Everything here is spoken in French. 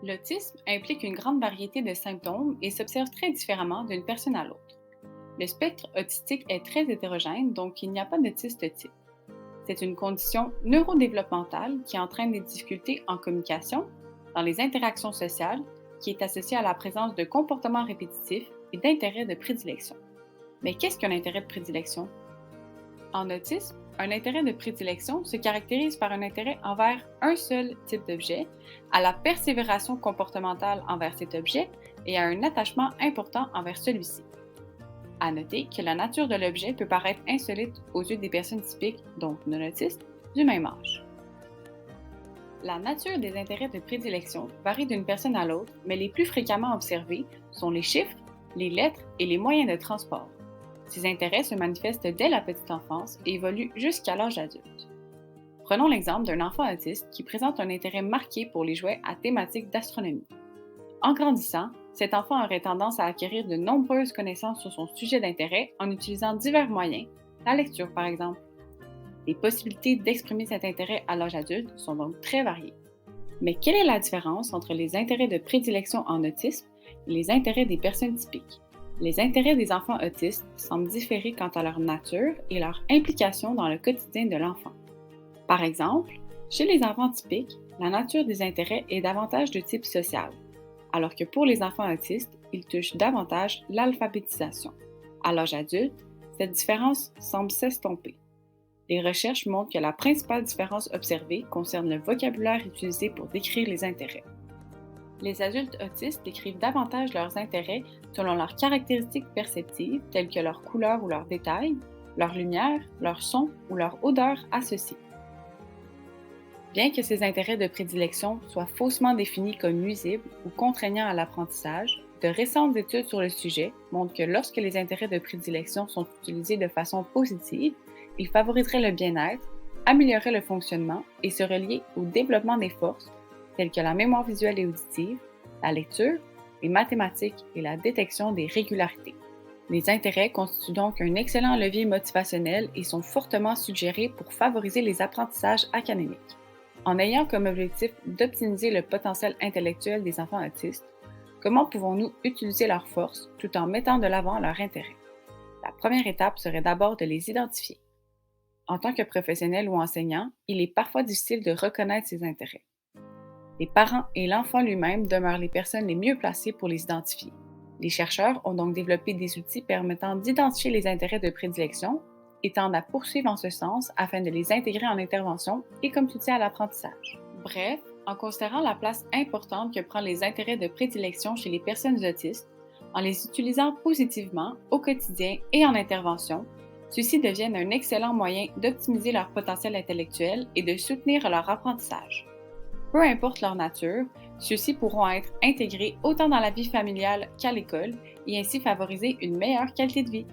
L'autisme implique une grande variété de symptômes et s'observe très différemment d'une personne à l'autre. Le spectre autistique est très hétérogène, donc il n'y a pas d'autiste type. C'est une condition neurodéveloppementale qui entraîne des difficultés en communication, dans les interactions sociales, qui est associée à la présence de comportements répétitifs et d'intérêts de prédilection. Mais qu'est-ce qu'un intérêt de prédilection? En autisme, un intérêt de prédilection se caractérise par un intérêt envers un seul type d'objet, à la persévération comportementale envers cet objet et à un attachement important envers celui-ci. À noter que la nature de l'objet peut paraître insolite aux yeux des personnes typiques, donc non autistes, du même âge. La nature des intérêts de prédilection varie d'une personne à l'autre, mais les plus fréquemment observés sont les chiffres, les lettres et les moyens de transport. Ces intérêts se manifestent dès la petite enfance et évoluent jusqu'à l'âge adulte. Prenons l'exemple d'un enfant autiste qui présente un intérêt marqué pour les jouets à thématique d'astronomie. En grandissant, cet enfant aurait tendance à acquérir de nombreuses connaissances sur son sujet d'intérêt en utilisant divers moyens, la lecture par exemple. Les possibilités d'exprimer cet intérêt à l'âge adulte sont donc très variées. Mais quelle est la différence entre les intérêts de prédilection en autisme et les intérêts des personnes typiques? Les intérêts des enfants autistes semblent différer quant à leur nature et leur implication dans le quotidien de l'enfant. Par exemple, chez les enfants typiques, la nature des intérêts est davantage de type social, alors que pour les enfants autistes, ils touchent davantage l'alphabétisation. À l'âge adulte, cette différence semble s'estomper. Les recherches montrent que la principale différence observée concerne le vocabulaire utilisé pour décrire les intérêts. Les adultes autistes décrivent davantage leurs intérêts selon leurs caractéristiques perceptives telles que leur couleur ou leurs détails, leur lumière, leur son ou leur odeur associée. Bien que ces intérêts de prédilection soient faussement définis comme nuisibles ou contraignants à l'apprentissage, de récentes études sur le sujet montrent que lorsque les intérêts de prédilection sont utilisés de façon positive, ils favoriseraient le bien-être, amélioreraient le fonctionnement et se relier au développement des forces telles que la mémoire visuelle et auditive, la lecture, les mathématiques et la détection des régularités. Les intérêts constituent donc un excellent levier motivationnel et sont fortement suggérés pour favoriser les apprentissages académiques. En ayant comme objectif d'optimiser le potentiel intellectuel des enfants autistes, comment pouvons-nous utiliser leurs forces tout en mettant de l'avant leurs intérêts? La première étape serait d'abord de les identifier. En tant que professionnel ou enseignant, il est parfois difficile de reconnaître ces intérêts. Les parents et l'enfant lui-même demeurent les personnes les mieux placées pour les identifier. Les chercheurs ont donc développé des outils permettant d'identifier les intérêts de prédilection et tendent à poursuivre en ce sens afin de les intégrer en intervention et comme soutien à l'apprentissage. Bref, en considérant la place importante que prend les intérêts de prédilection chez les personnes autistes, en les utilisant positivement au quotidien et en intervention, ceux-ci deviennent un excellent moyen d'optimiser leur potentiel intellectuel et de soutenir leur apprentissage. Peu importe leur nature, ceux-ci pourront être intégrés autant dans la vie familiale qu'à l'école et ainsi favoriser une meilleure qualité de vie.